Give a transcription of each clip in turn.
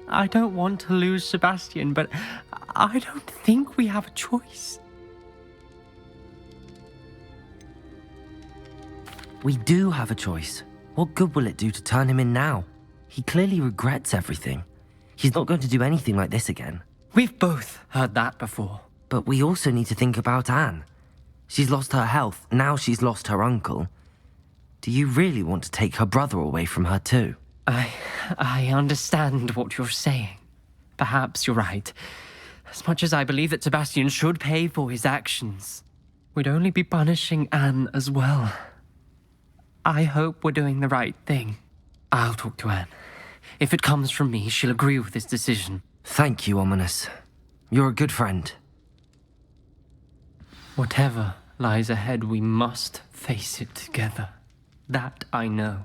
I don't want to lose Sebastian, but I don't think we have a choice. We do have a choice. What good will it do to turn him in now? He clearly regrets everything. He's not going to do anything like this again. We've both heard that before. But we also need to think about Anne. She's lost her health, now she's lost her uncle. Do you really want to take her brother away from her too? I understand what you're saying. Perhaps you're right. As much as I believe that Sebastian should pay for his actions, we'd only be punishing Anne as well. I hope we're doing the right thing. I'll talk to Anne. If it comes from me, she'll agree with this decision. Thank you, Ominous. You're a good friend. Whatever lies ahead, we must face it together. That I know.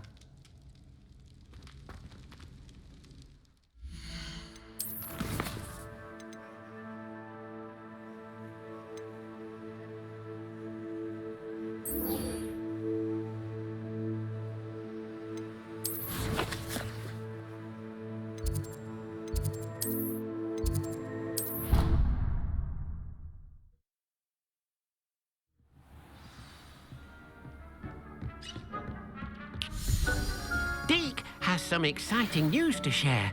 Deke has some exciting news to share.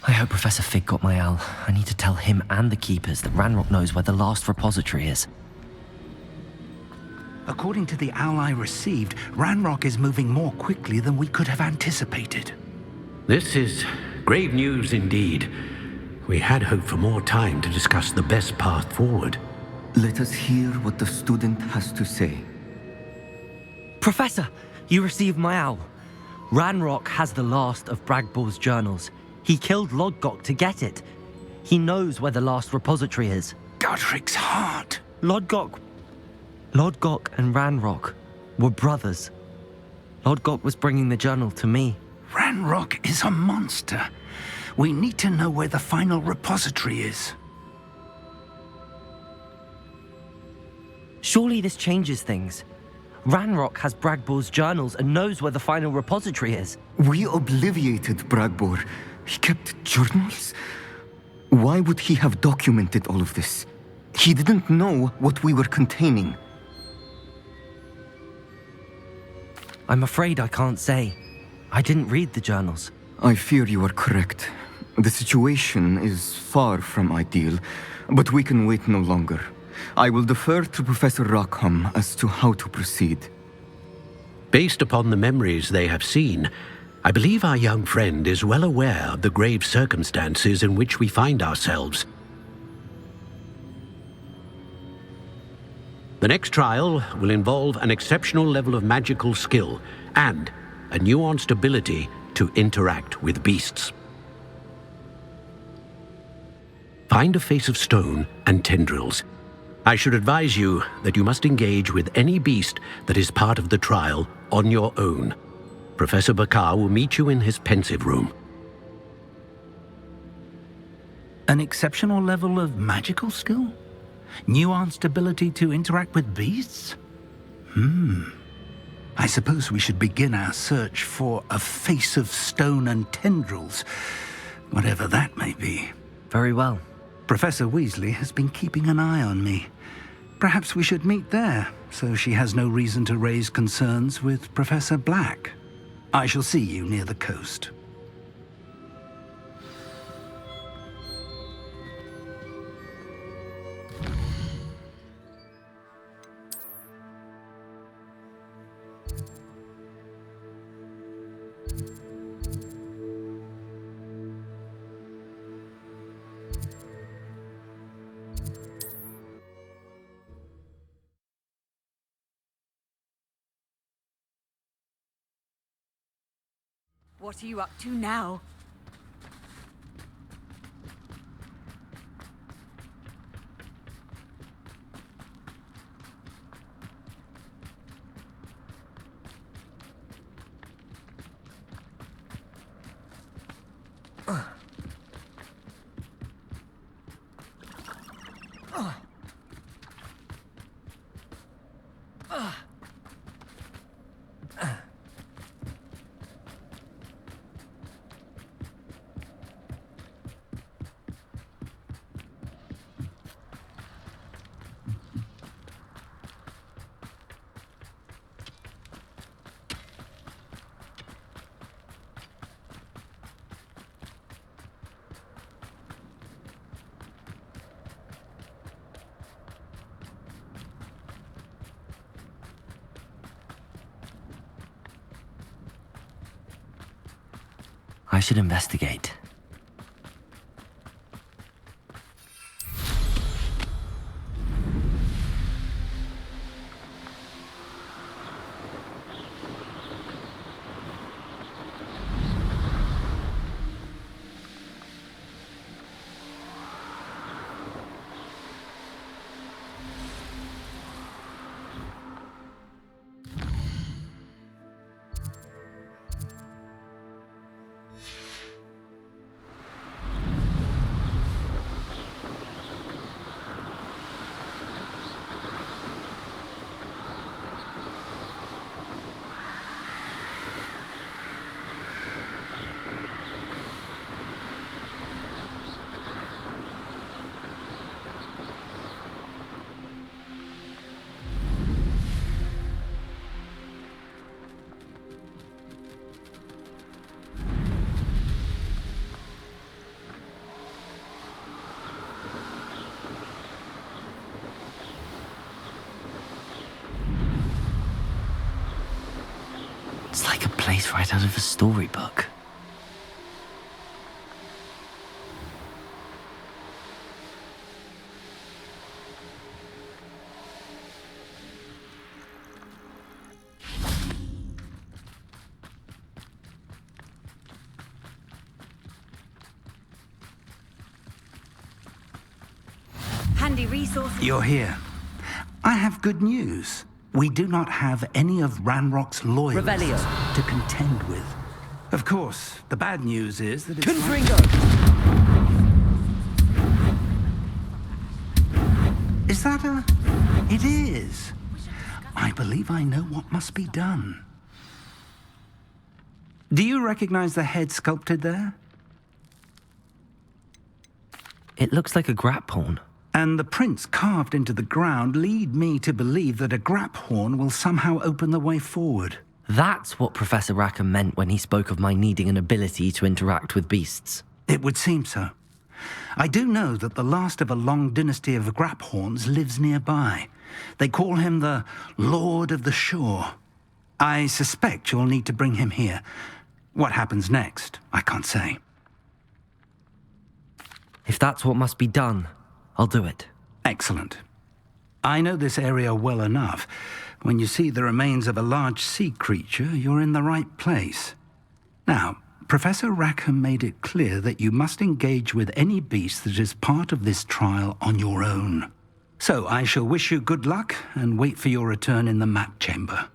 I hope Professor Fig got my owl. I need to tell him and the Keepers that Ranrock knows where the last repository is. According to the owl I received, Ranrock is moving more quickly than we could have anticipated. This is grave news indeed. We had hoped for more time to discuss the best path forward. Let us hear what the student has to say. Professor, you received my owl. Ranrock has the last of Bragbor's journals. He killed Lodgok to get it. He knows where the last repository is. Godric's heart. Lodgok and Ranrock were brothers. Lodgok was bringing the journal to me. Ranrock is a monster. We need to know where the final repository is. Surely this changes things. Ranrock has Bragbor's journals and knows where the final repository is. We obliviated Bragbor. He kept journals? Why would he have documented all of this? He didn't know what we were containing. I'm afraid I can't say. I didn't read the journals. I fear you are correct. The situation is far from ideal, but we can wait no longer. I will defer to Professor Rockham as to how to proceed. Based upon the memories they have seen, I believe our young friend is well aware of the grave circumstances in which we find ourselves. The next trial will involve an exceptional level of magical skill and a nuanced ability to interact with beasts. Find a face of stone and tendrils. I should advise you that you must engage with any beast that is part of the trial on your own. Professor Bakar will meet you in his pensive room. An exceptional level of magical skill? Nuanced ability to interact with beasts? I suppose we should begin our search for a face of stone and tendrils, whatever that may be. Very well. Professor Weasley has been keeping an eye on me. Perhaps we should meet there, so she has no reason to raise concerns with Professor Black. I shall see you near the coast. What are you up to now? I should investigate. It's like a place right out of a storybook. Handy resources. You're here. I have good news. We do not have any of Ranrock's loyalists Revelio. to contend with. Of course, the bad news is that it's... Confringo! Is that a... It is. I believe I know what must be done. Do you recognize the head sculpted there? It looks like a grap horn. And the prints carved into the ground lead me to believe that a grap horn will somehow open the way forward. That's what Professor Rackham meant when he spoke of my needing an ability to interact with beasts. It would seem so. I do know that the last of a long dynasty of grap horns lives nearby. They call him the Lord of the Shore. I suspect you'll need to bring him here. What happens next, I can't say. If that's what must be done, I'll do it. Excellent. I know this area well enough. When you see the remains of a large sea creature, you're in the right place. Now, Professor Rackham made it clear that you must engage with any beast that is part of this trial on your own. So I shall wish you good luck and wait for your return in the map chamber.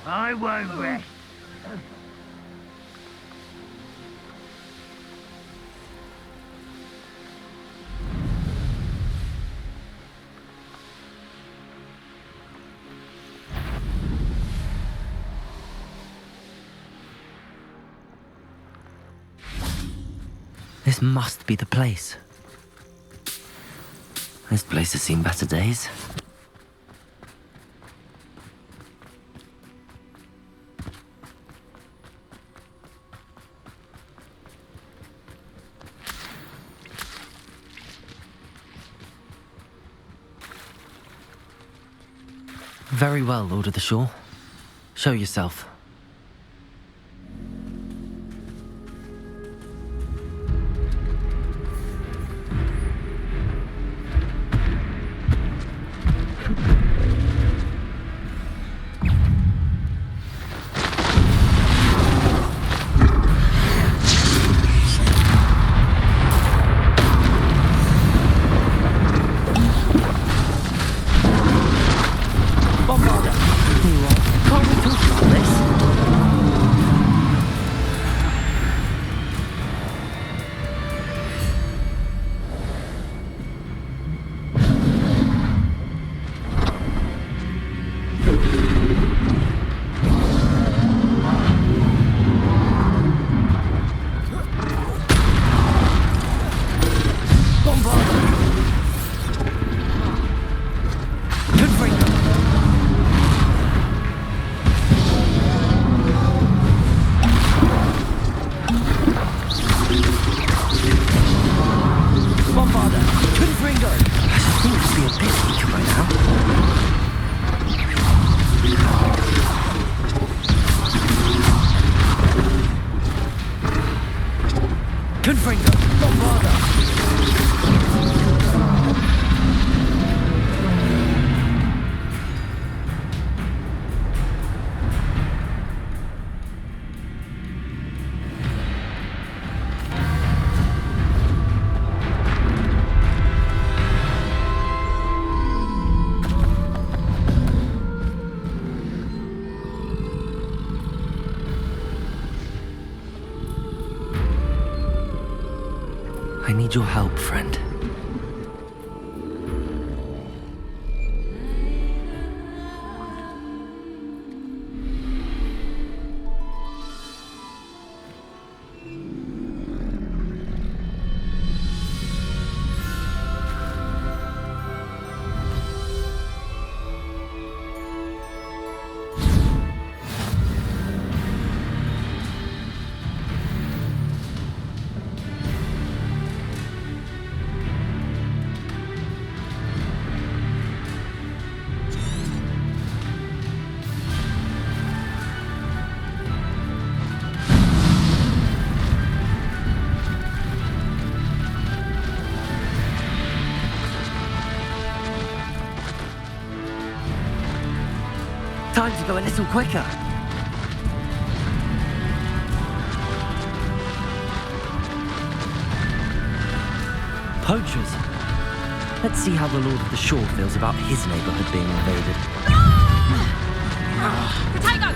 I won't rest. This must be the place. This place has seen better days. Very well, Lord of the Shore. Show yourself. I need your help, friend. Time to go a little quicker. Poachers. Let's see how the Lord of the Shore feels about his neighborhood being invaded. Potato!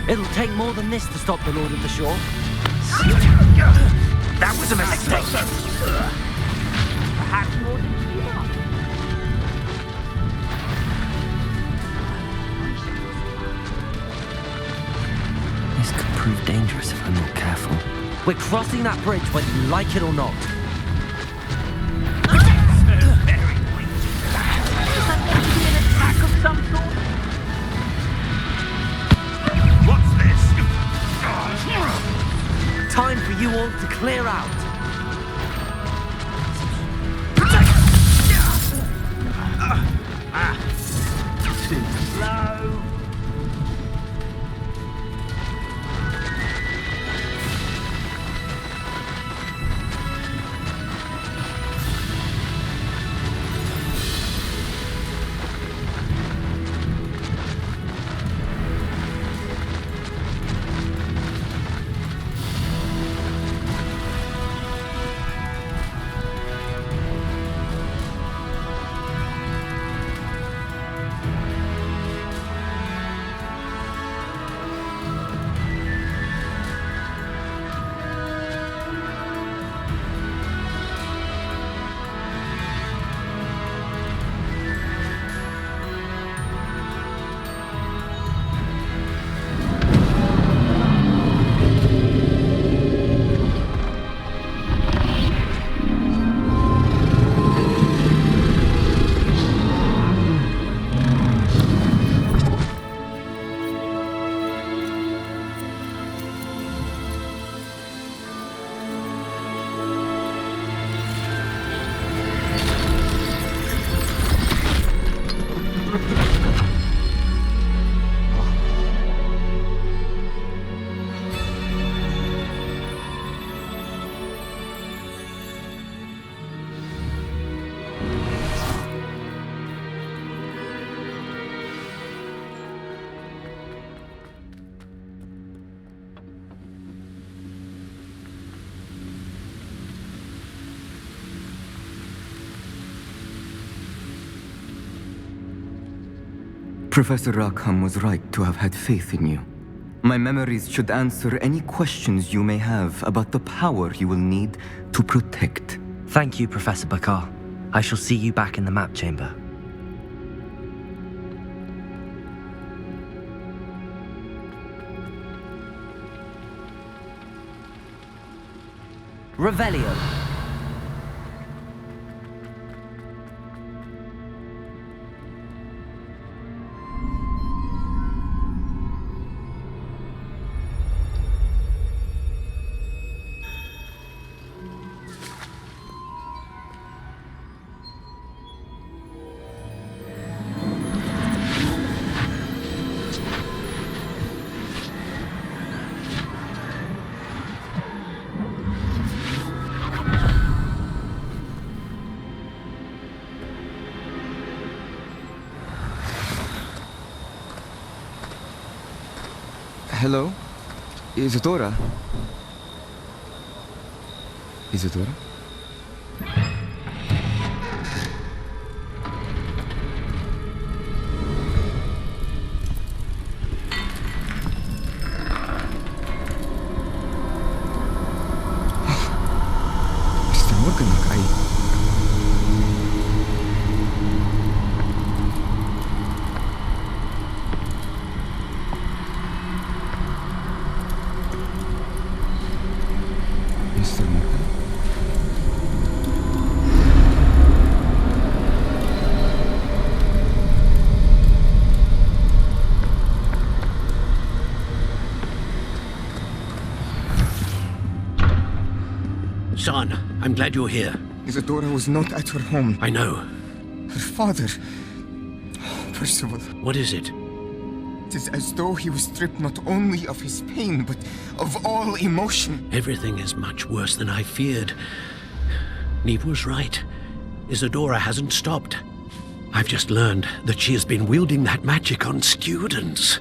It'll take more than this to stop the Lord of the Shore. That was a mistake. This could prove dangerous if I'm not careful. We're crossing that bridge whether you like it or not. Time for you all to clear out. Professor Rackham was right to have had faith in you. My memories should answer any questions you may have about the power you will need to protect. Thank you, Professor Bakar. I shall see you back in the map chamber. Revelio. Hello? Isadora? Isadora? Mr. Morganach, Mr. Morgan? Son, I'm glad you're here. Isadora was not at her home. I know. Her father... Percival. What is it? It is as though he was stripped not only of his pain, but of all emotion. Everything is much worse than I feared. Neve was right. Isadora hasn't stopped. I've just learned that she has been wielding that magic on students.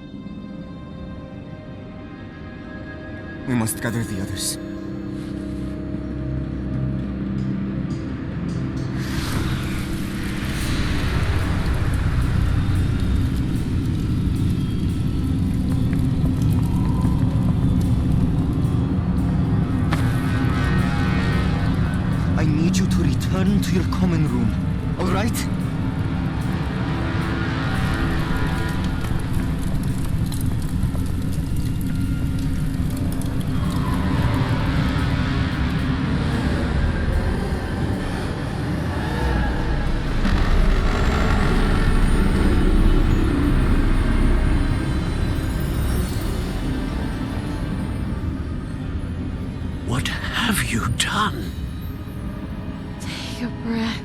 We must gather the others. I need you to return to your common room, all right? What have you done? Take a breath.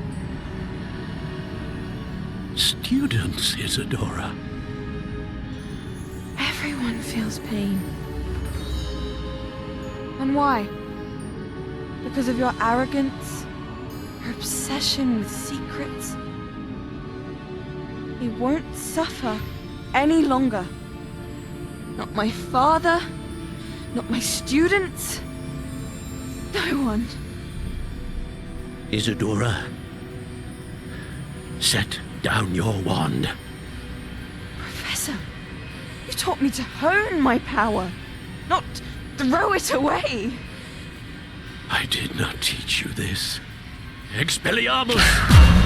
Students, Isadora. Everyone feels pain. And why? Because of your arrogance? Your obsession with secrets? He won't suffer any longer. Not my father, not my students, no one. Isadora, set down your wand. Professor, you taught me to hone my power, not throw it away. I did not teach you this. Expelliarmus!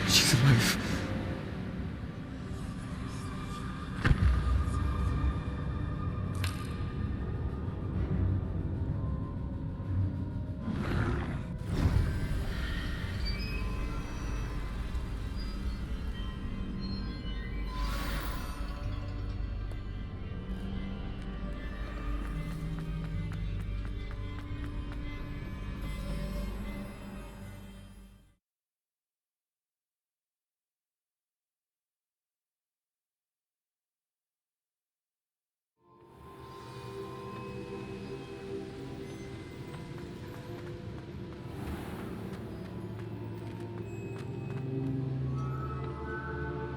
She's alive.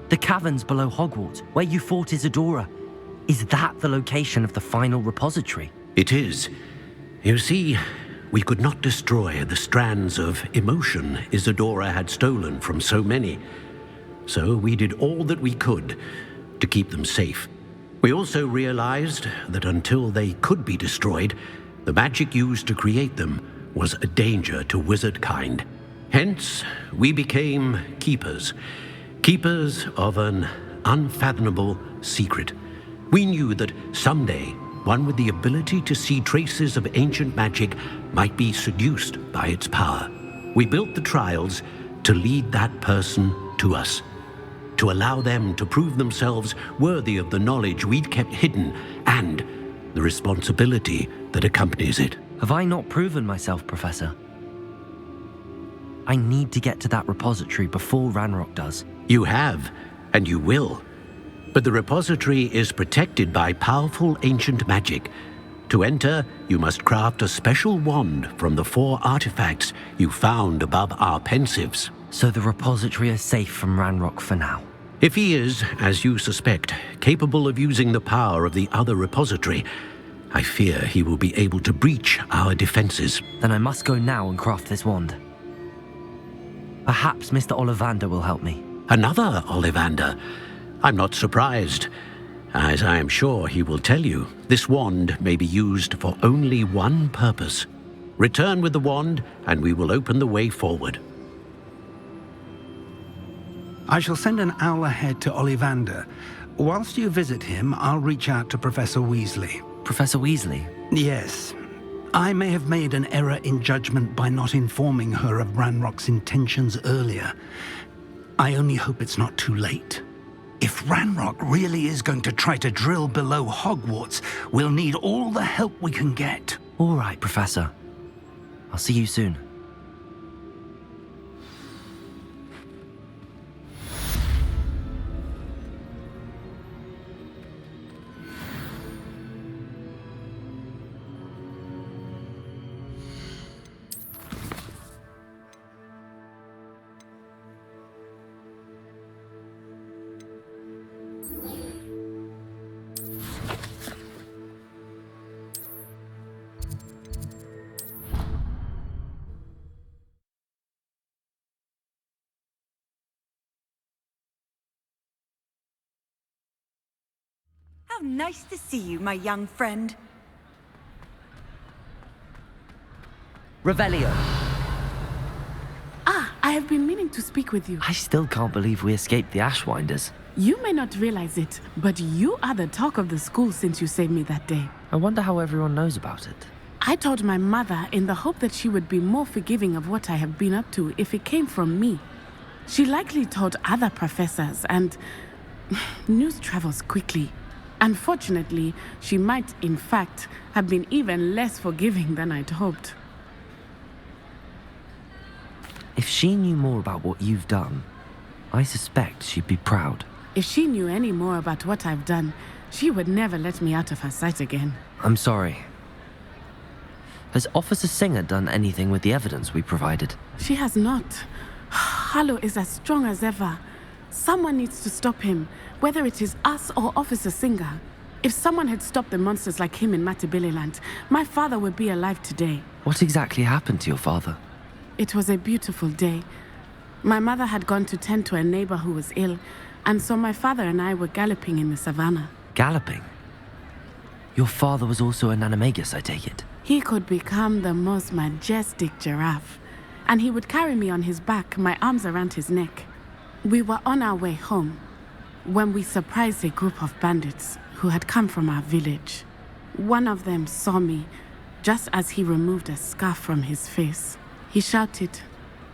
The caverns below Hogwarts, where you fought Isadora. Is that the location of the final repository? It is. You see, we could not destroy the strands of emotion Isadora had stolen from so many. So we did all that we could to keep them safe. We also realized that until they could be destroyed, the magic used to create them was a danger to wizard kind. Hence, we became keepers. Keepers of an unfathomable secret. We knew that someday, one with the ability to see traces of ancient magic might be seduced by its power. We built the trials to lead that person to us, to allow them to prove themselves worthy of the knowledge we'd kept hidden and the responsibility that accompanies it. Have I not proven myself, Professor? I need to get to that repository before Ranrock does. You have, and you will. But the repository is protected by powerful ancient magic. To enter, you must craft a special wand from the 4 artifacts you found above our pensives. So the repository is safe from Ranrock for now. If he is, as you suspect, capable of using the power of the other repository, I fear he will be able to breach our defenses. Then I must go now and craft this wand. Perhaps Mr. Ollivander will help me. Another Ollivander? I'm not surprised. As I am sure he will tell you, this wand may be used for only one purpose. Return with the wand, and we will open the way forward. I shall send an owl ahead to Ollivander. Whilst you visit him, I'll reach out to Professor Weasley. Professor Weasley? Yes. I may have made an error in judgment by not informing her of Ranrock's intentions earlier. I only hope it's not too late. If Ranrock really is going to try to drill below Hogwarts, we'll need all the help we can get. All right, Professor. I'll see you soon. How nice to see you, my young friend. Revelio! Ah, I have been meaning to speak with you. I still can't believe we escaped the Ashwinders. You may not realize it, but you are the talk of the school since you saved me that day. I wonder how everyone knows about it. I told my mother in the hope that she would be more forgiving of what I have been up to if it came from me. She likely told other professors, and news travels quickly. Unfortunately, she might, in fact, have been even less forgiving than I'd hoped. If she knew more about what you've done, I suspect she'd be proud. If she knew any more about what I've done, she would never let me out of her sight again. I'm sorry. Has Officer Singer done anything with the evidence we provided? She has not. Harlow is as strong as ever. Someone needs to stop him, whether it is us or Officer Singer. If someone had stopped the monsters like him in Matabeleland, my father would be alive today. What exactly happened to your father? It was a beautiful day. My mother had gone to tend to a neighbor who was ill, and so my father and I were galloping in the savannah. Galloping? Your father was also an animagus, I take it? He could become the most majestic giraffe, and he would carry me on his back, my arms around his neck. We were on our way home when we surprised a group of bandits who had come from our village. One of them saw me just as he removed a scarf from his face. He shouted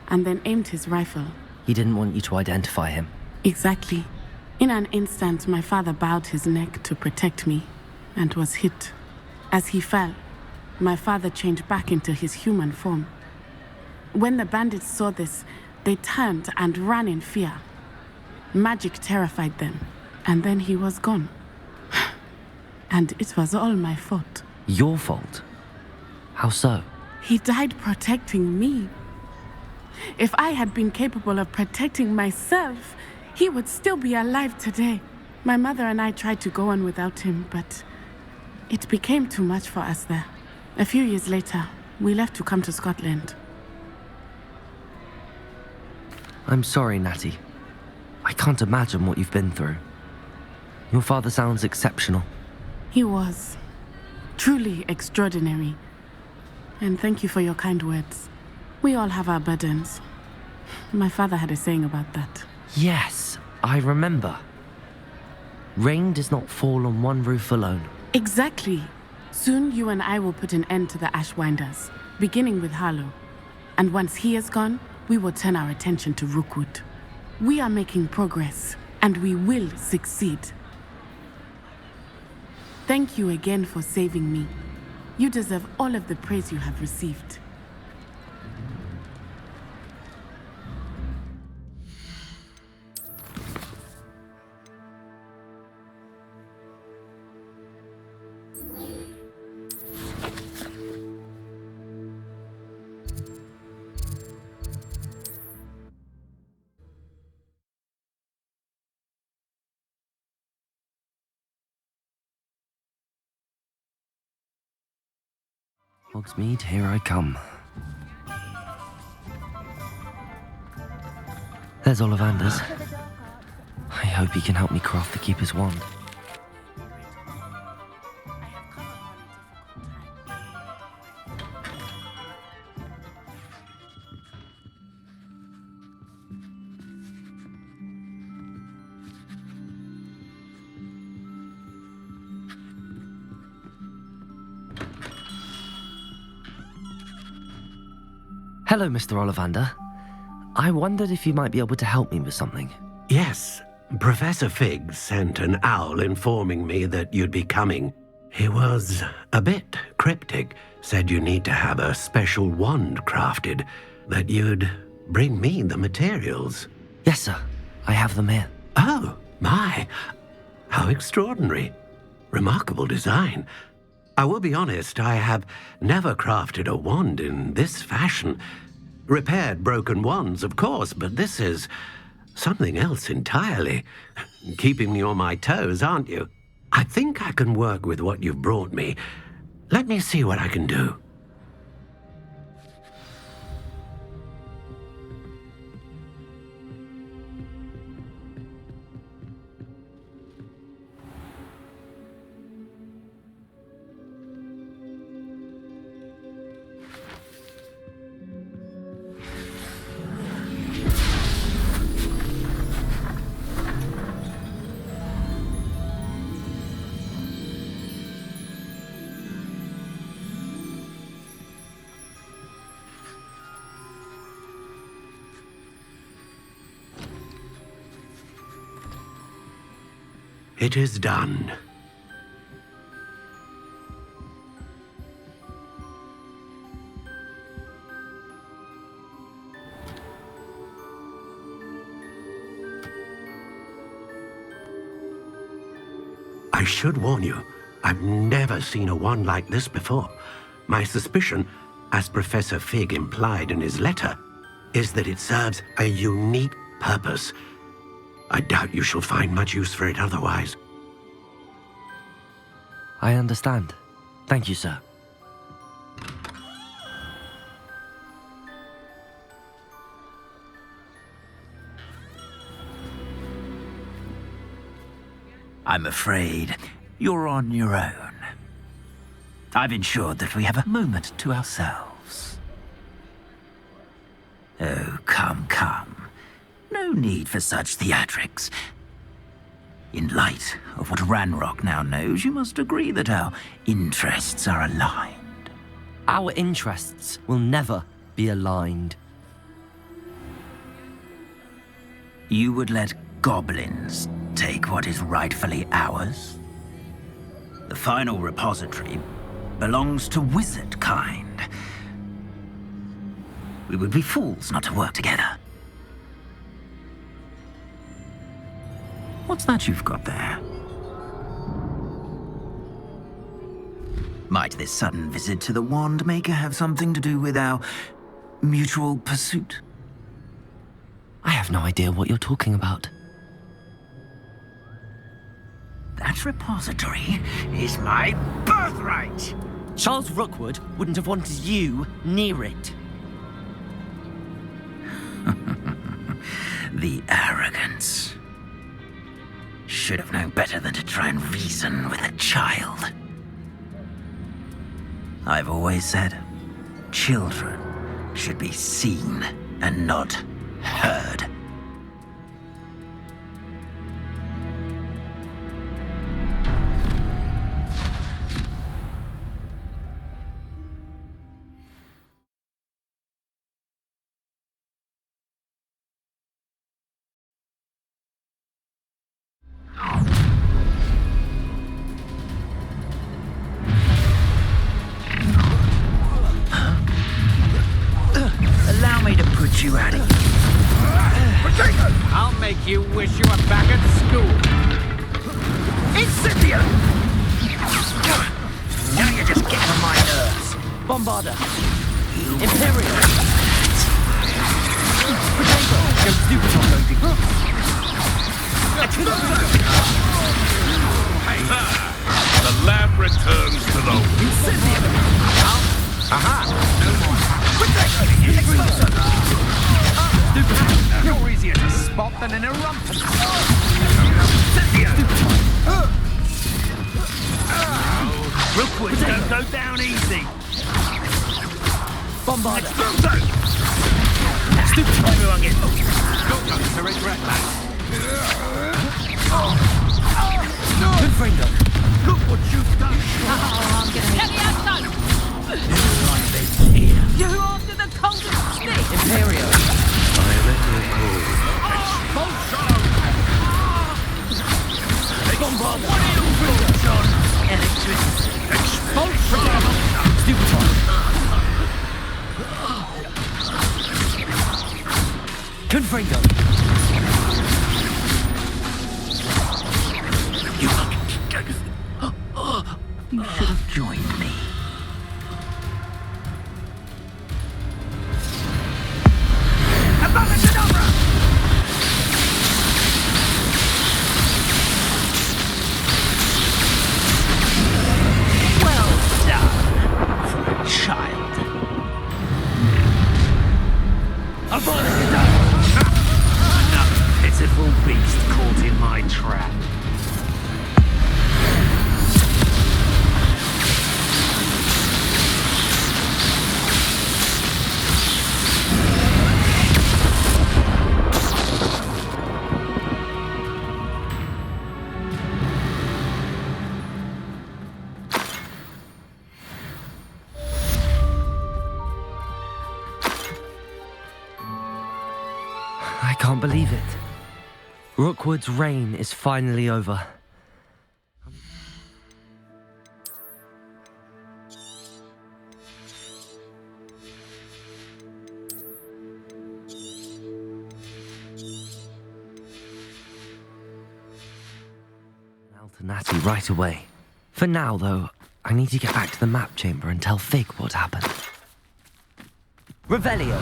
and then aimed his rifle. He didn't want you to identify him. Exactly. In an instant, my father bowed his neck to protect me and was hit. As he fell, my father changed back into his human form. When the bandits saw this, they turned and ran in fear. Magic terrified them, and then he was gone. And it was all my fault. Your fault? How so? He died protecting me. If I had been capable of protecting myself, he would still be alive today. My mother and I tried to go on without him, but it became too much for us there. A few years later, we left to come to Scotland. I'm sorry, Natty. I can't imagine what you've been through. Your father sounds exceptional. He was. Truly extraordinary. And thank you for your kind words. We all have our burdens. My father had a saying about that. Yes, I remember. Rain does not fall on one roof alone. Exactly. Soon you and I will put an end to the Ashwinders, beginning with Harlow. And once he is gone, we will turn our attention to Rookwood. We are making progress, and we will succeed. Thank you again for saving me. You deserve all of the praise you have received. Hogsmeade, here I come. There's Ollivanders. I hope he can help me craft the Keeper's wand. Hello, Mr. Ollivander. I wondered if you might be able to help me with something. Yes, Professor Fig sent an owl informing me that you'd be coming. He was a bit cryptic, said you need to have a special wand crafted, that you'd bring me the materials. Yes, sir. I have them here. Oh, my. How extraordinary. Remarkable design. I will be honest, I have never crafted a wand in this fashion. Repaired broken wands, of course, but this is something else entirely. Keeping me on my toes, aren't you? I think I can work with what you've brought me. Let me see what I can do. It is done. I should warn you, I've never seen a wand like this before. My suspicion, as Professor Fig implied in his letter, is that it serves a unique purpose. I doubt you shall find much use for it otherwise. I understand. Thank you, sir. I'm afraid you're on your own. I've ensured that we have a moment to ourselves. Oh, come, come. No need for such theatrics. In light of what Ranrock now knows, you must agree that our interests are aligned. Our interests will never be aligned. You would let goblins take what is rightfully ours? The final repository belongs to wizard kind. We would be fools not to work together. What's that you've got there? Might this sudden visit to the Wand Maker have something to do with our mutual pursuit? I have no idea what you're talking about. That repository is my birthright! Charles Rookwood wouldn't have wanted you near it. The arrogance. Should have known better than to try and reason with a child. I've always said, children should be seen and not heard. Allow me to put you out of here. I'll make you wish you were back at school. Incipient! Now you're just getting on my nerves. Bombarder. Imperial. Potato. Go stupid on loading. The lab returns to the... Incipient! Aha! You're easier to spot than an eruption. Rookwood, don't go down easy. Bombarder. Stupid. Everyone get... You're going to regret that. Confringo. Look what you've done. Get me outside! Here. You're after the coldest You should have joined me. Well done for a child. Another pitiful beast caught in my trap. I can't believe it. Rookwood's reign is finally over. Alternati right away. For now, though, I need to get back to the map chamber and tell Fig what happened. Revelio!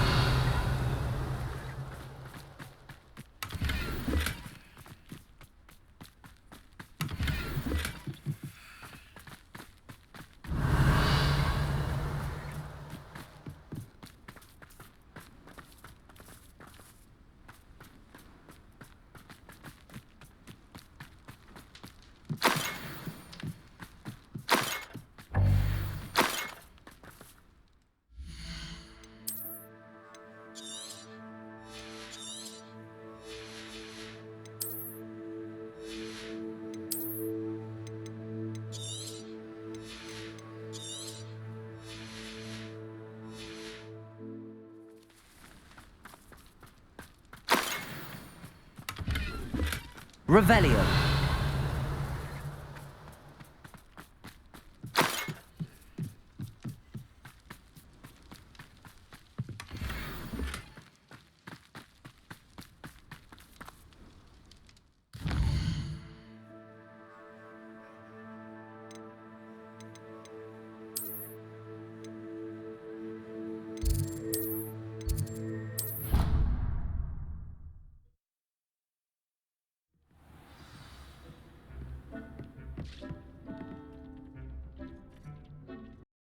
Revelio.